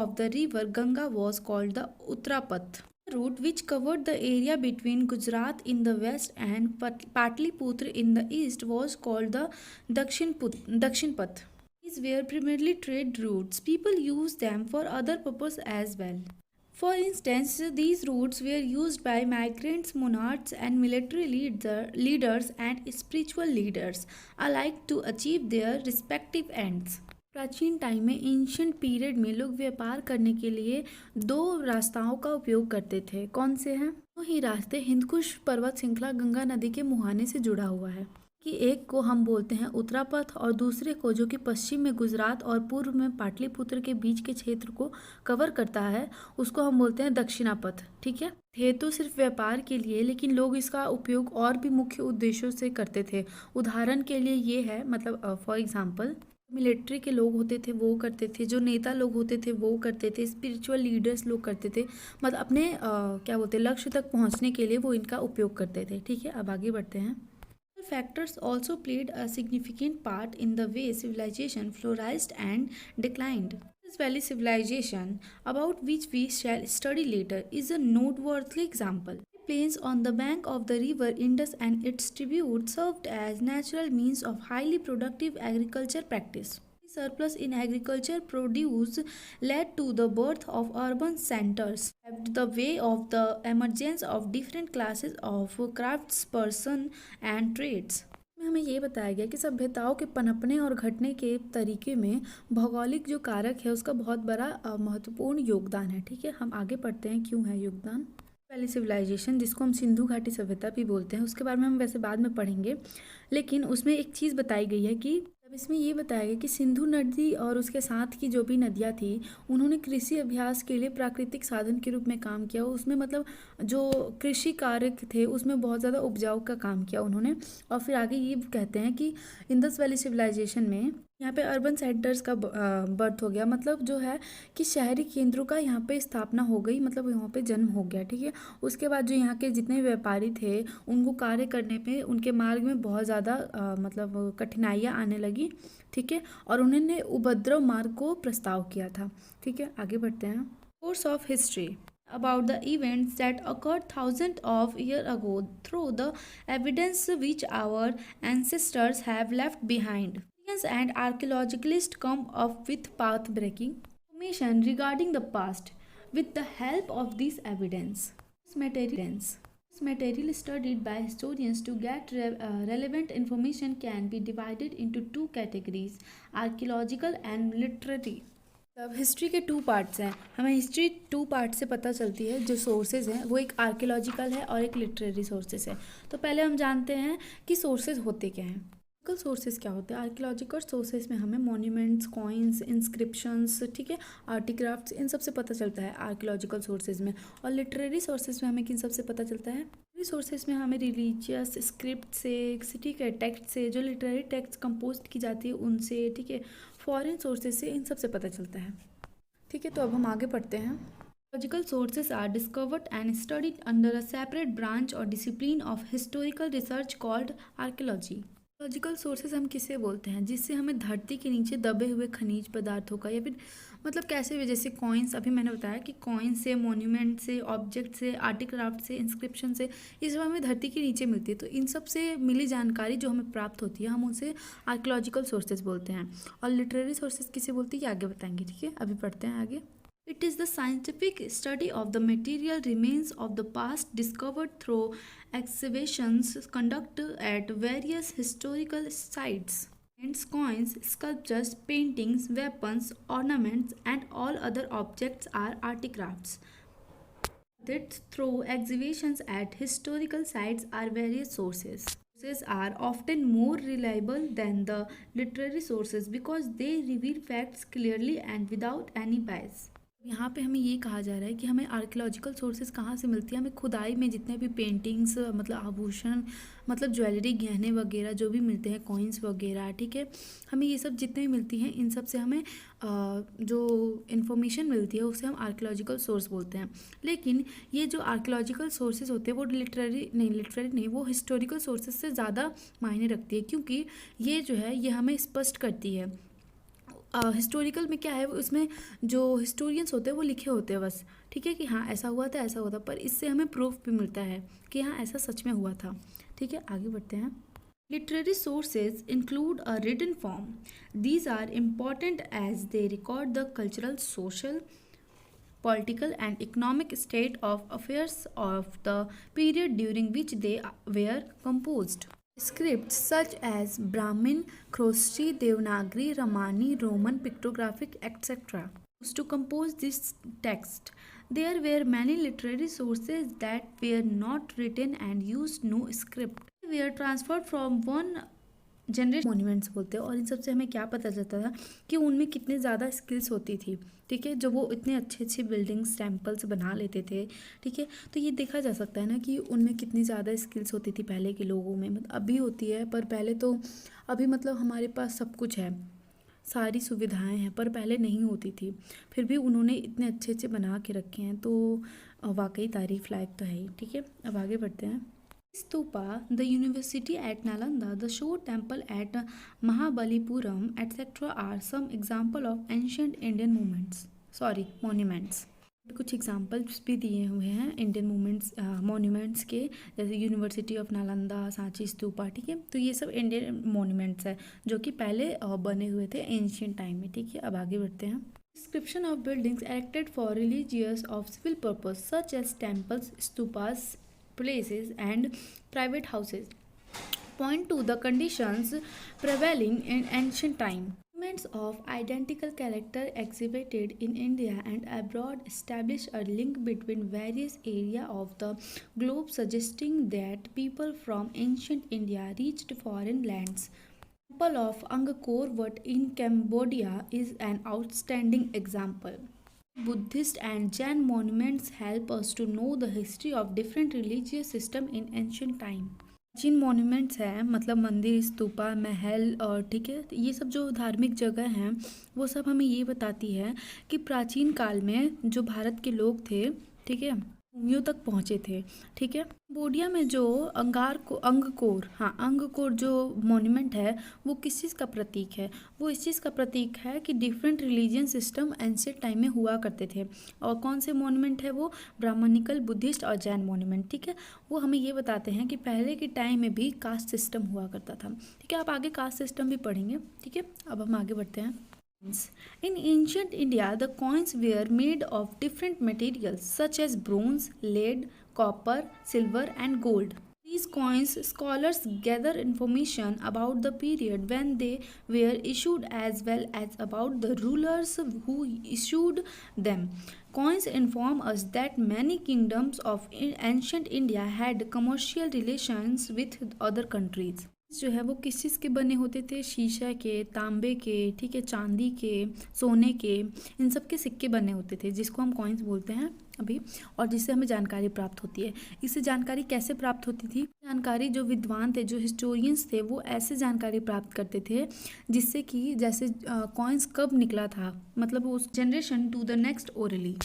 of the river Ganga was called the Uttarapath. The route which covered the area between Gujarat in the west and Patliputra in the east was called the Dakshinpath. These were primarily trade routes. People used them for other purposes as well. For instance, these routes were used by migrants, monarchs, and military leaders and spiritual leaders alike to achieve their respective ends. प्राचीन time में ancient period में लोग व्यापार करने के लिए दो रास्ताओं का उपयोग करते थे। कौन से हैं? दो ही रास्ते हिंदकुश पर्वत श्रृंखला गंगा नदी के मुहाने से जुड़ा हुआ है कि एक को हम बोलते हैं उत्तरापथ और दूसरे को, जो कि पश्चिम में गुजरात और पूर्व में पाटलिपुत्र के बीच के क्षेत्र को कवर करता है, उसको हम बोलते हैं दक्षिणापथ। ठीक है, थे तो सिर्फ व्यापार के लिए, लेकिन लोग इसका उपयोग और भी मुख्य उद्देश्यों से करते थे। उदाहरण के लिए ये है, मतलब फॉर एग्जाम्पल मिलिट्री के लोग होते थे वो करते थे, जो नेता लोग होते थे वो करते थे, स्पिरिचुअल लीडर्स लोग करते थे, मतलब अपने क्या बोलते हैं लक्ष्य तक पहुंचने के लिए वो इनका उपयोग करते थे। ठीक है, अब आगे बढ़ते हैं। Factors also played a significant part in the way civilization flourished and declined. Indus Valley civilization, about which we shall study later, is a noteworthy example. The plains on the bank of the river Indus and its tribute served as natural means of highly productive agriculture practice. Surplus in agriculture produce led to the birth of urban centers, paved the way of the emergence of different classes of craftsperson and trades. हमें ये बताया गया कि सभ्यताओं के पनपने और घटने के तरीके में भौगोलिक जो कारक है उसका बहुत बड़ा महत्वपूर्ण योगदान है। ठीक है, हम आगे पढ़ते हैं क्यों है योगदान। पहली सिविलाइजेशन, जिसको हम सिंधु घाटी सभ्यता भी बोलते हैं, उसके बारे में हम वैसे बाद में पढ़ेंगे, लेकिन उसमें एक चीज़ बताई गई है कि अब इसमें ये बताया गया कि सिंधु नदी और उसके साथ की जो भी नदियाँ थी, उन्होंने कृषि अभ्यास के लिए प्राकृतिक साधन के रूप में काम किया। उसमें मतलब जो कृषि कार्य थे उसमें बहुत ज़्यादा उपजाऊ का काम किया उन्होंने। और फिर आगे ये कहते हैं कि इंडस वैली सिविलाइजेशन में यहाँ पे अर्बन सेंटर्स का बर्थ हो गया, मतलब जो है कि शहरी केंद्रों का यहाँ पे स्थापना हो गई, मतलब यहाँ पे जन्म हो गया। ठीक है, उसके बाद जो यहाँ के जितने व्यापारी थे उनको कार्य करने पे उनके मार्ग में बहुत ज़्यादा मतलब कठिनाइयाँ आने लगी। ठीक है, और उन्होंने उपद्रव मार्ग को प्रस्ताव किया था। ठीक है, आगे बढ़ते हैं। Course of history about the events that occurred thousands of years ago through the evidence which our ancestors have left behind. Historians and archaeologists come up with path-breaking information regarding the past with the help of this evidence. This material studied by historians to get relevant information can be divided into two categories: archaeological and literary. अब history के two parts हैं। हमें history two part से पता चलती है। जो sources हैं वो एक आर्कियोलॉजिकल है और एक लिटरेरी सोर्सेज है। तो पहले हम जानते हैं कि सोर्सेज होते क्या हैं। आर्कियोलॉजिकल सोर्सेज क्या होते हैं? आर्कियोलॉजिकल सोर्सेज में हमें मॉन्यूमेंट्स, कॉइन्स, इंस्क्रिप्शंस, ठीक है, आर्टिक्राफ्ट्स, इन सब से पता चलता है आर्कियोलॉजिकल सोर्सेज में। और लिटरेरी सोर्सेज में हमें किन सब से पता चलता है? सोर्सेज में हमें रिलीजियस स्क्रिप्ट से, ठीक है, टेक्स्ट से, जो लिटरेरी टेक्स्ट कंपोज की जाती है उनसे, ठीक है, फॉरेन सोर्सेज से, इन सब से पता चलता है। ठीक है, तो अब हम आगे पढ़ते हैं। Archaeological sources are discovered and studied under a separate branch or discipline of historical research called archaeology. Archaeological sources हम किसे बोलते हैं? जिससे हमें धरती के नीचे दबे हुए खनिज पदार्थों का, या फिर मतलब कैसे भी, जैसे कॉइन्स, अभी मैंने बताया कि कॉइन्स से, मोन्यूमेंट से, ऑब्जेक्ट से, आर्टिक्राफ्ट से, इंस्क्रिप्शन से, ये सब हमें धरती के नीचे मिलती है। तो इन सब से मिली जानकारी जो हमें प्राप्त होती है, हम उसे आर्कियोलॉजिकल सोर्सेज बोलते हैं। और लिटरेरी सोर्सेज किसे बोलते हैं ये आगे बताएंगे। ठीक है, अभी पढ़ते हैं आगे। It is the scientific study of the material remains of the past discovered through excavations conducted at various historical sites. Hence, coins, sculptures, paintings, weapons, ornaments, and all other objects are artifacts. That through excavations at historical sites are various sources. Sources are often more reliable than the literary sources because they reveal facts clearly and without any bias. यहाँ पे हमें ये कहा जा रहा है कि हमें आर्कियोलॉजिकल सोर्सेज कहाँ से मिलती है? हमें खुदाई में जितने भी पेंटिंग्स, मतलब आभूषण, मतलब ज्वेलरी, गहने वगैरह जो भी मिलते हैं, कॉइन्स वगैरह, ठीक है, हमें ये सब जितने भी मिलती हैं, इन सब से हमें जो इन्फॉर्मेशन मिलती है उसे हम आर्कियोलॉजिकल सोर्स बोलते हैं। लेकिन ये जो आर्कियोलॉजिकल सोर्सेज होते हैं वो लिटरेरी नहीं, वो हिस्टोरिकल सोर्सेज से ज़्यादा मायने रखती है, क्योंकि ये जो है ये हमें स्पष्ट करती है हिस्टोरिकल में क्या है, उसमें जो हिस्टोरियंस होते हैं वो लिखे होते हैं बस, ठीक है, कि हाँ ऐसा हुआ था ऐसा हुआ था, पर इससे हमें प्रूफ भी मिलता है कि हाँ ऐसा सच में हुआ था। ठीक है, आगे बढ़ते हैं। Literary sources include a written form. These are important as they record the cultural, social, political, and economic state of affairs of the period during which they were composed. Scripts such as Brahmin, Khroshti, Devanagari, Ramani, Roman pictographic, etc. used to compose this text. There were many literary sources that were not written and used no script. They were transferred from one generation monuments बोलते हैं, और इन सब से हमें क्या पता चलता था कि उनमें कितने ज़्यादा स्किल्स होती थी। ठीक है, जब वो इतने अच्छे अच्छे बिल्डिंग्स टेम्पल्स बना लेते थे। ठीक है, तो ये देखा जा सकता है ना कि उनमें कितनी ज़्यादा स्किल्स होती थी पहले के लोगों में। मतलब अभी होती है, पर पहले तो अभी मतलब हमारे पास सब कुछ है, सारी सुविधाएं हैं, पर पहले नहीं होती थी। फिर भी उन्होंने इतने अच्छे अच्छे बना के रखे हैं, तो वाकई तारीफ लायक तो है ही। ठीक है, अब आगे बढ़ते हैं। Stupa, the university at Nalanda, the Shore temple at Mahabalipuram, etc. are some example of ancient Indian monuments. कुछ एग्जाम्पल्स भी दिए हुए हैं इंडियन मॉन्यूमेंट्स के, जैसे यूनिवर्सिटी ऑफ नालंदा, सांची स्तूपा। ठीक है, तो ये सब इंडियन मॉन्यूमेंट्स है जो कि पहले बने हुए थे एंशियंट टाइम में। ठीक है, अब आगे बढ़ते हैं। Description of buildings erected for religious or civil purpose such as temples, stupas, places, and private houses point to the conditions prevailing in ancient time. Monuments of identical character exhibited in India and abroad establish a link between various areas of the globe, suggesting that people from ancient India reached foreign lands. The temple of Angkor Wat in Cambodia is an outstanding example. Buddhist and Jain monuments help us to know the history of different religious systems in ancient time. जिन monuments हैं, मतलब मंदिर, स्तूपा, महल, और ठीक है, ये सब जो धार्मिक जगह हैं वो सब हमें ये बताती है कि प्राचीन काल में जो भारत के लोग थे, ठीक है, भूमियों तक पहुँचे थे। ठीक है, कंबोडिया में जो अंगकोर जो मॉन्यूमेंट है वो किस चीज़ का प्रतीक है? वो इस चीज़ का प्रतीक है कि different religion system ancient time में हुआ करते थे। और कौन से मॉन्यूमेंट है वो? ब्राह्मणिकल, बुद्धिस्ट और जैन मॉन्यूमेंट। ठीक है, वो हमें ये बताते हैं कि पहले के टाइम में भी कास्ट सिस्टम हुआ करता था। ठीक है, आप आगे कास्ट सिस्टम भी पढ़ेंगे। ठीक है, अब हम आगे बढ़ते हैं। In ancient India, the coins were made of different materials such as bronze, lead, copper, silver, and gold. These coins, scholars gather information about the period when they were issued as well as about the rulers who issued them. Coins inform us that many kingdoms of ancient India had commercial relations with other countries. जो है वो किस चीज़ के बने होते थे? शीशा के, तांबे के, ठीक है, चांदी के, सोने के, इन सब के सिक्के बने होते थे, जिसको हम कॉइन्स बोलते हैं अभी, और जिससे हमें जानकारी प्राप्त होती है। इससे जानकारी कैसे प्राप्त होती थी? जानकारी जो विद्वान थे, जो हिस्टोरियंस थे, वो ऐसे जानकारी प्राप्त करते थे जिससे कि जैसे कॉइन्स कब निकला था, मतलब उस generation to the next orally.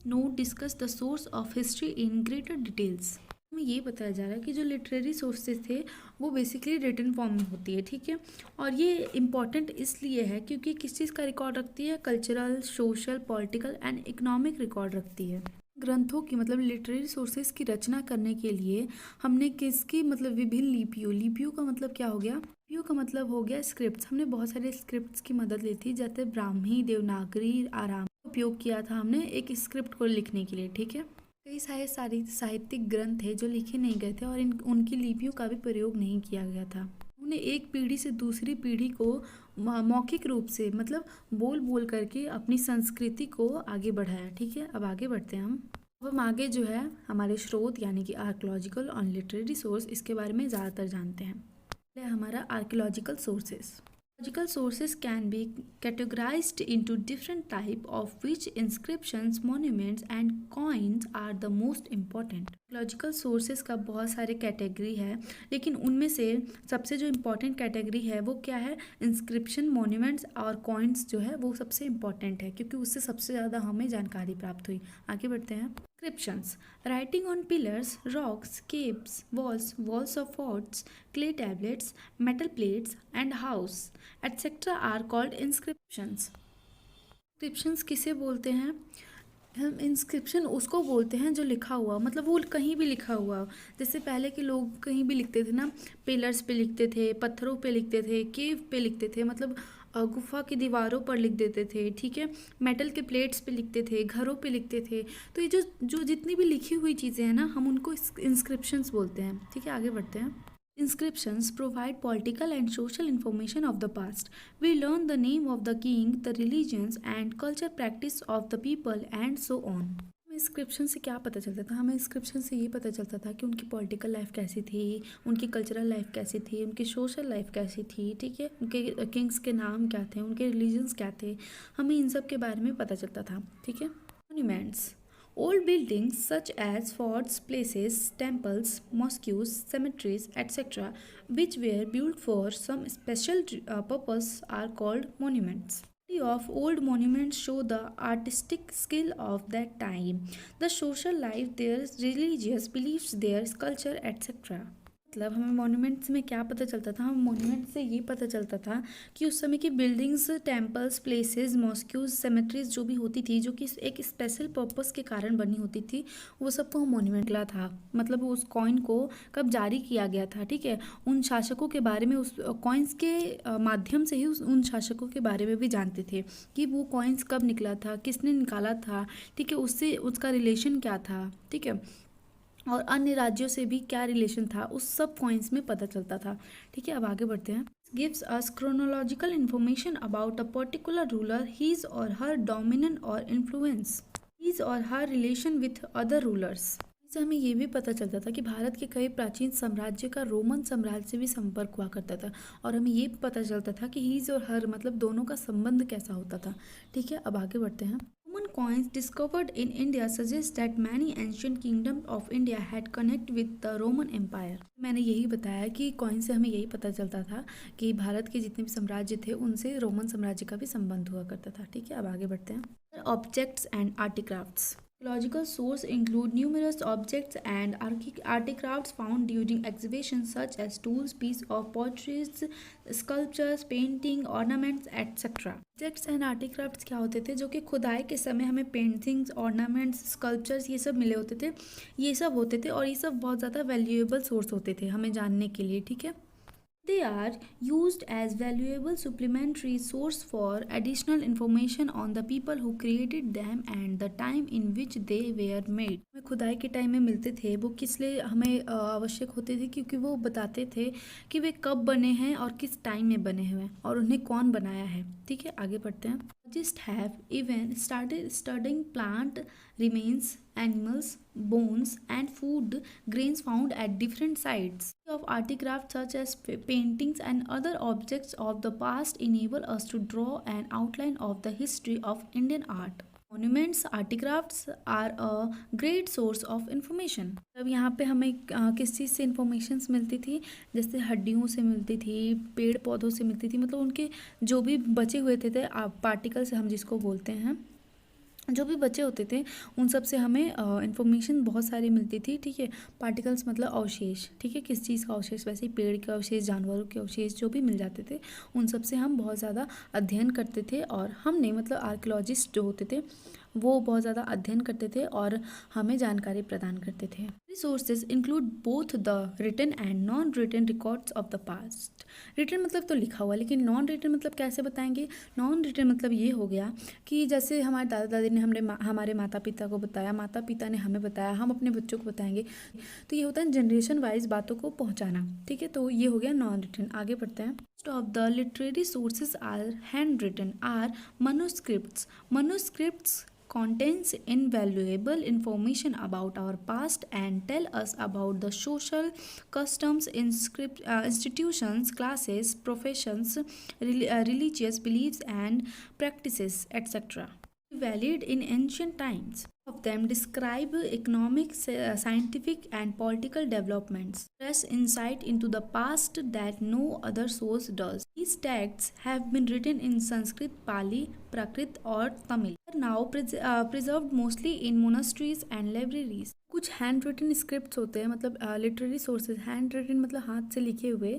Note discuss the source of history in greater details. हमें ये बताया जा रहा है कि जो लिटरेरी सोर्सेज थे वो बेसिकली रिटन फॉर्म में होती है। ठीक है, और ये इम्पॉर्टेंट इसलिए है क्योंकि किस चीज़ का रिकॉर्ड रखती है? Cultural, social, political and economic record रखती है। ग्रंथों की मतलब लिटरेरी सोर्सेज की रचना करने के लिए हमने किसकी मतलब विभिन्न लिपियों का मतलब क्या हो गया? लिपियों का मतलब हो गया स्क्रिप्ट्स। हमने बहुत सारे स्क्रिप्ट्स की मदद ली थी, जैसे ब्राह्मी, देवनागरी, आराम उपयोग किया था हमने एक स्क्रिप्ट को लिखने के लिए। ठीक है, कई सारे साहित्यिक ग्रंथ थे जो लिखे नहीं गए थे और उनकी लिपियों का भी प्रयोग नहीं किया गया था। उन्होंने एक पीढ़ी से दूसरी पीढ़ी को मौखिक रूप से मतलब बोल करके अपनी संस्कृति को आगे बढ़ाया। ठीक है, अब आगे बढ़ते हैं हम। अब हम आगे जो है हमारे स्रोत यानी कि आर्कियोलॉजिकल और लिटरेरी सोर्स, इसके बारे में ज़्यादातर जानते हैं। पहले हमारा archaeological sources. Archaeological sources can be categorized into different types, of which inscriptions, monuments, and coins are the most important. Logical sources का बहुत सारे कैटेगरी है, लेकिन उनमें से सबसे जो इम्पोर्टेंट कैटेगरी है वो क्या है, इंस्क्रिप्शन, मोन्यूमेंट्स और कॉइन्स जो है वो सबसे इम्पोर्टेंट है, क्योंकि उससे सबसे ज़्यादा हमें जानकारी प्राप्त हुई। आगे बढ़ते हैं। Inscriptions, writing on pillars, rocks, caves, walls of forts, clay tablets, metal plates and house etcetera are called inscriptions. Inscriptions किसे बोलते हैं? हम इंस्क्रिप्शन उसको बोलते हैं जो लिखा हुआ, मतलब वो कहीं भी लिखा हुआ। जैसे पहले के लोग कहीं भी लिखते थे ना, पिलर्स पे लिखते थे, पत्थरों पे लिखते थे, केव पे लिखते थे, मतलब गुफा की दीवारों पर लिख देते थे, ठीक है, मेटल के प्लेट्स पे लिखते थे, घरों पे लिखते थे। तो ये जो जो जितनी भी लिखी हुई चीज़ें हैं ना, हम उनको इंस्क्रिप्शंस बोलते हैं। ठीक है, आगे बढ़ते हैं। Inscriptions provide political and social information of the past. We learn the name of the king, the religions and culture practice of the people and so on. हमें इंस्क्रिप्शन से क्या पता चलता था? हमें इंस्क्रिप्शन से ये पता चलता था कि उनकी पॉलिटिकल लाइफ कैसी थी, उनकी कल्चरल लाइफ कैसी थी, उनकी सोशल लाइफ कैसी थी, ठीक है, उनके किंग्स के नाम क्या थे, उनके रिलीजन्स क्या थे, हमें इन सब के बारे में पता चलता था। ठीक है। Monuments, old buildings such as forts, places, temples, mosques, cemeteries, etc., which were built for some special purpose, are called monuments. The study of old monuments show the artistic skill of that time, the social life, their religious beliefs, their culture, etc. मतलब हमें monuments में क्या पता चलता था? हमें monument से ये पता चलता था कि उस समय की बिल्डिंग्स, टेम्पल्स, प्लेसेस, मॉस्क्यूज, सेमेट्रीज जो भी होती थी, जो कि एक स्पेशल पर्पस के कारण बनी होती थी, वो सबको हम मॉन्यूमेंट मिला था। मतलब उस कॉइन को कब जारी किया गया था, ठीक है, उन शासकों के बारे में, उस कॉइन्स के माध्यम से ही उन शासकों के बारे में भी जानते थे कि वो कॉइन्स कब निकला था, किसने निकाला था, ठीक है, उससे उसका रिलेशन क्या था, ठीक है, और अन्य राज्यों से भी क्या रिलेशन था, उस सब कॉइन्स में पता चलता था। ठीक है, अब आगे बढ़ते हैं। Gives us chronological information about a particular ruler, his or her dominant or influence, his or her relation with other rulers. इससे हमें ये भी पता चलता था कि भारत के कई प्राचीन साम्राज्य का रोमन साम्राज्य से भी संपर्क हुआ करता था, और हमें ये पता चलता था कि हीज और हर मतलब दोनों का संबंध कैसा होता था। ठीक है, अब आगे बढ़ते हैं। Roman coins discovered in India suggest that many ancient kingdoms of India had connect with the Roman Empire. मैंने यही बताया कि कॉइन से हमें यही पता चलता था कि भारत के जितने भी साम्राज्य थे उनसे रोमन साम्राज्य का भी संबंध हुआ करता था। ठीक है, अब आगे बढ़ते हैं। Objects and artefacts, archaeological sources include numerous objects and artifacts found during exhibitions such as tools, pieces of pottery, sculptures, painting, ornaments, etc. Objects and artefacts क्या होते थे? जो कि खुदाई के समय हमें पेंटिंग्स, ऑर्नामेंट्स, स्कल्पचर्स ये सब मिले होते थे, ये सब होते थे, और ये सब बहुत ज़्यादा वैल्यूएबल सोर्स होते थे हमें जानने के लिए। ठीक है, they are used as valuable supplementary source for additional information on the people who created them and the time in which they were made. हमें खुदाई के टाइम में मिलते थे, वो किस लिए हमें आवश्यक होते थे? क्योंकि वो बताते थे कि वे कब बने हैं और किस टाइम में बने हुए हैं और उन्हें कौन बनाया है। ठीक है, आगे बढ़ते हैं। Archaeologists have even started studying plant remains, animals, bones, and food grains found at different sites. Of artifacts such as paintings and other objects of the past enable us to draw an outline of the history of Indian art. Monuments, artifacts are a great source of information. अब यहाँ पे हमें किस चीज़ से information मिलती थी? जैसे हड्डियों से मिलती थी, पेड़ पौधों से मिलती थी, मतलब उनके जो भी बचे हुए थे पार्टिकल्स हम जिसको बोलते हैं, जो भी बचे होते थे उन सब से हमें इंफॉर्मेशन बहुत सारी मिलती थी। ठीक है, पार्टिकल्स मतलब अवशेष, ठीक है, किस चीज़ का अवशेष? वैसे ही पेड़ के अवशेष, जानवरों के अवशेष जो भी मिल जाते थे उन सब से हम बहुत ज़्यादा अध्ययन करते थे, और हमने मतलब आर्कियोलॉजिस्ट जो होते थे वो बहुत ज़्यादा अध्ययन करते थे और हमें जानकारी प्रदान करते थे। Resources include both the written and non written records of the past. Written मतलब तो लिखा हुआ, लेकिन नॉन रिटन मतलब कैसे बताएंगे? नॉन रिटन मतलब ये हो गया कि जैसे हमारे दादा दादी ने हमारे माता पिता को बताया, माता पिता ने हमें बताया, हम अपने बच्चों को बताएंगे, तो ये होता है जनरेशन वाइज बातों को पहुंचाना। ठीक है, तो ये हो गया नॉन रिटन। आगे बढ़ते हैं। Most of the literary sources are hand written are manuscripts. Manuscripts contains invaluable information about our past and tell us about the social customs, institutions, classes, professions, religious beliefs and practices, etc. valid in ancient times. Of them describe economic, scientific, and political developments. Fresh insight into the past that no other source does. These texts have been written in Sanskrit, Pali, Prakrit, or Tamil. They are now preserved mostly in monasteries and libraries. कुछ hand written scripts होते हैं, मतलब literary sources, hand written मतलब हाथ से लिखे हुए,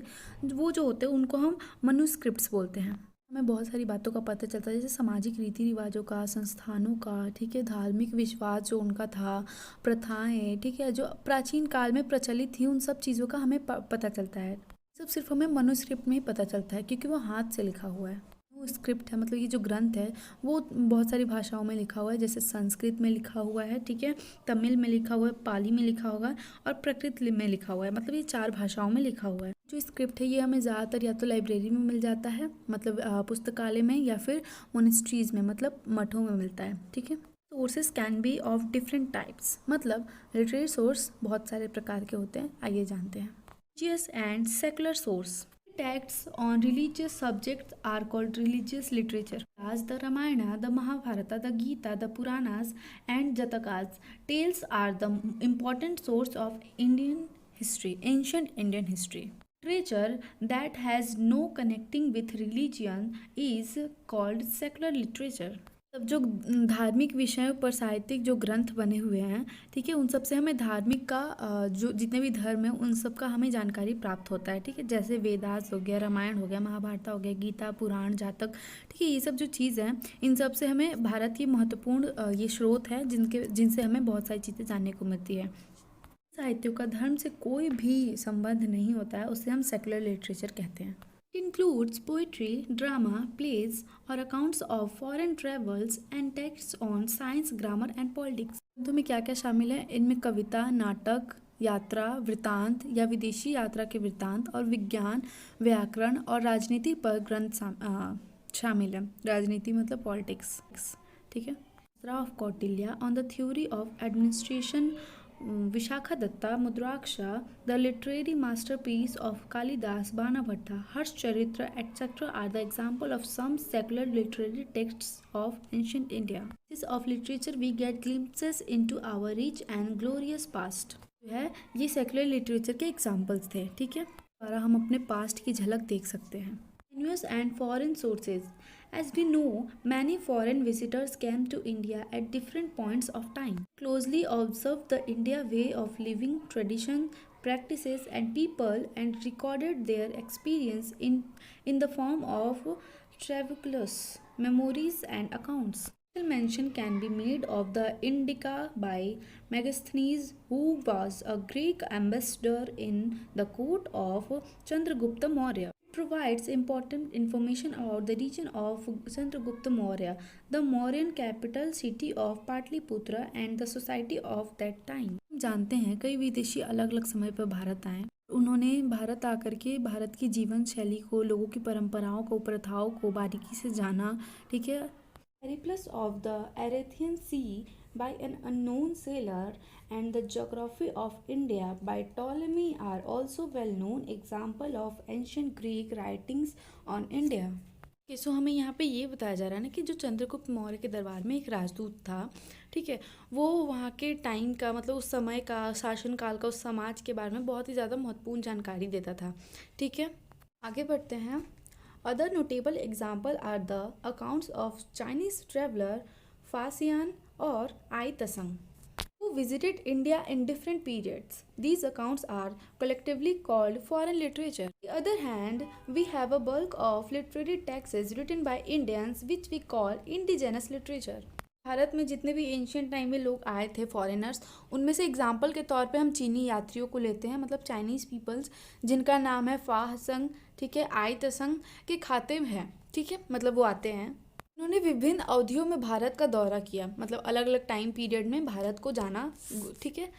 वो जो होते हैं उनको हम मनुस्क्रिप्ट्स बोलते हैं। हमें बहुत सारी बातों का पता चलता है, जैसे सामाजिक रीति रिवाजों का, संस्थानों का, ठीक है, धार्मिक विश्वास जो उनका था, प्रथाएं, ठीक है, जो प्राचीन काल में प्रचलित थी, उन सब चीज़ों का हमें पता चलता है। सब सिर्फ हमें मनुस्क्रिप्ट में ही पता चलता है, क्योंकि वो हाथ से लिखा हुआ है। वो स्क्रिप्ट है, मतलब ये जो ग्रंथ है वो बहुत सारी भाषाओं में लिखा हुआ है, जैसे संस्कृत में लिखा हुआ है, ठीक है, तमिल में लिखा हुआ है, पाली में लिखा हुआ है और प्राकृत में लिखा हुआ है, मतलब ये 4 भाषाओं में लिखा हुआ है। जो स्क्रिप्ट है ये हमें ज़्यादातर या तो लाइब्रेरी में मिल जाता है, मतलब पुस्तकालय में, या फिर मोनेस्ट्रीज में, मतलब मठों में मिलता है, ठीक है। Sources can be of different types, मतलब लिटरेरी सोर्स बहुत सारे प्रकार के होते हैं। आइए जानते हैं। Religious and secular source. Texts on religious subjects are called religious literature. As the Ramayana, the Mahabharata, the Gita, the Puranas, and Jatakas. Tales are the important source of Indian history, ancient Indian history. Literature that has no connecting with religion is called secular literature. सब जो धार्मिक विषयों पर साहित्यिक जो ग्रंथ बने हुए हैं, ठीक है, उन सब से हमें धार्मिक का जो जितने भी धर्म है उन सब का हमें जानकारी प्राप्त होता है, ठीक है, जैसे वेदास हो गया, रामायण हो गया, महाभारत हो गया, गीता, पुराण, जातक, ठीक है, ये सब जो चीज़ है इन सब से हमें भारत की महत्वपूर्ण ये स्रोत है जिनसे हमें बहुत सारी चीज़ें जानने को मिलती है। साहित्यों का धर्म से कोई भी संबंध नहीं होता है, उसे हम सेकुलर लिटरेचर कहते हैं। Includes poetry, drama, plays, or accounts of foreign travels and texts on science, grammar, and politics. ग्रंथों में क्या क्या शामिल है? इनमें कविता, नाटक, यात्रा वृत्तांत या विदेशी यात्रा के वृत्तांत, और विज्ञान, व्याकरण और राजनीति पर ग्रंथ शामिल है। राजनीति मतलब पॉलिटिक्स, ठीक है। Of Kautilya on the theory of administration, Vishakhadatta, Mudraksha, the literary masterpiece of Kalidas, Banabhatta, Harshcharitra, etc. are the example of some secular literary texts of ancient India. This of literature we get glimpses into our rich and glorious past. जो है ये secular literature के examples थे, ठीक है, द्वारा हम अपने past की झलक देख सकते हैं। Continuous and foreign sources. As we know, many foreign visitors came to India at different points of time. Closely observed the India way of living, tradition, practices, and people, and recorded their experience in the form of travelers, memories, and accounts. Special mention can be made of the Indica by Megasthenes, who was a Greek ambassador in the court of Chandragupta Maurya. Provides important information about the region of Chandragupta Maurya, the Mauryan capital city of Patliputra, and the society of that time. हम जानते हैं कई विदेशी अलग अलग समय पर भारत आए, उन्होंने भारत आकर के भारत की जीवन शैली को, लोगों की परंपराओं को, प्रथाओं को बारीकी से जाना, ठीक है। Peripulus of the Erythraean Sea by an unknown sailor and the geography of India by Ptolemy are also well-known example of ancient Greek writings on India. सो हमें यहाँ पे ये बताया जा रहा है ना कि जो चंद्रगुप्त मौर्य के दरबार में एक राजदूत था, ठीक है, वो वहाँ के टाइम का, मतलब उस समय का, शासनकाल का, उस समाज के बारे में बहुत ही ज़्यादा महत्वपूर्ण जानकारी देता था, ठीक है। आगे बढ़ते हैं। Other notable examples are the accounts of Chinese traveler Fasian or Ai Tasang, who visited India in different periods. These accounts are collectively called foreign literature. On the other hand, we have a bulk of literary texts written by Indians which we call indigenous literature. Bharat में जितने भी ancient time में लोग आए थे foreigners, उनमें से example के तौर पे हम चीनी यात्रियों को लेते हैं, मतलब चाइनीज़ पीपल्स जिनका नाम है फाहसंग, ठीक है, आई तसंग के खाते में है, ठीक है, मतलब वो आते हैं। उन्होंने विभिन्न अवधियों में भारत का दौरा किया, मतलब अलग अलग टाइम पीरियड में भारत को जाना, ठीक है।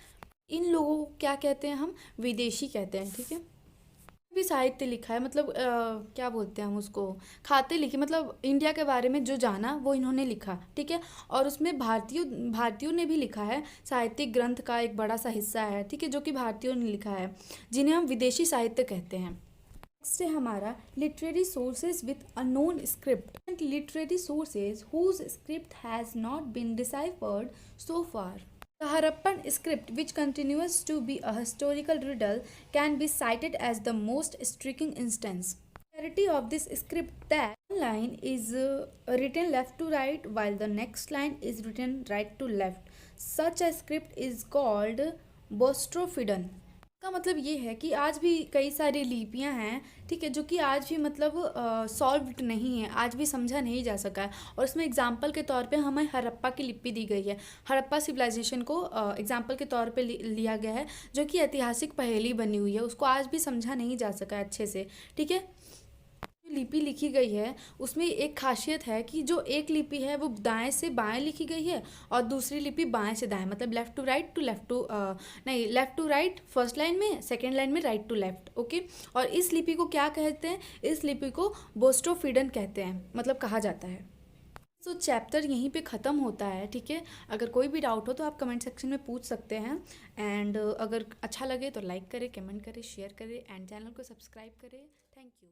इन लोगों को क्या कहते हैं? हम विदेशी कहते हैं, ठीक है। भी साहित्य लिखा है, मतलब क्या बोलते हैं हम उसको, खाते लिखे, मतलब इंडिया के बारे में जो जाना वो इन्होंने लिखा, ठीक है। और उसमें भारतीयों ने भी लिखा है, साहित्यिक ग्रंथ का एक बड़ा सा हिस्सा है, ठीक है, जो कि भारतीयों ने लिखा है, जिन्हें हम विदेशी साहित्य कहते हैं। नेक्स्ट है हमारा literary sources with unknown script. Literary sources whose script has not been deciphered so far. The Harappan script, which continues to be a historical riddle, can be cited as the most striking instance. The clarity of this script that one line is written left to right while the next line is written right to left. Such a script is called Boustrophedon. का मतलब ये है कि आज भी कई सारी लिपियां हैं, ठीक है, जो कि आज भी मतलब सॉल्व्ड नहीं है, आज भी समझा नहीं जा सका है। और इसमें एग्जांपल के तौर पे हमें हड़प्पा की लिपि दी गई है। हड़प्पा सिविलाइजेशन को एग्जांपल के तौर पे लिया गया है, जो कि ऐतिहासिक पहेली बनी हुई है, उसको आज भी समझा नहीं जा सका है अच्छे से, ठीक है। लिपि लिखी गई है उसमें एक खासियत है कि जो एक लिपि है वो दाएं से बाएं लिखी गई है और दूसरी लिपि बाएं से दाएं, मतलब left to right to left to नहीं, left to right first line में, सेकंड लाइन में राइट टू लेफ्ट, ओके। और इस लिपि को क्या कहते हैं? इस लिपि को बोस्ट्रोफिडन कहते हैं, मतलब कहा जाता है। तो चैप्टर यहीं पे ख़त्म होता है, ठीक है। अगर कोई भी डाउट हो तो आप कमेंट सेक्शन में पूछ सकते हैं। एंड अगर अच्छा लगे तो लाइक करें, कमेंट करें, शेयर करें एंड चैनल को सब्सक्राइब करें। Thank you.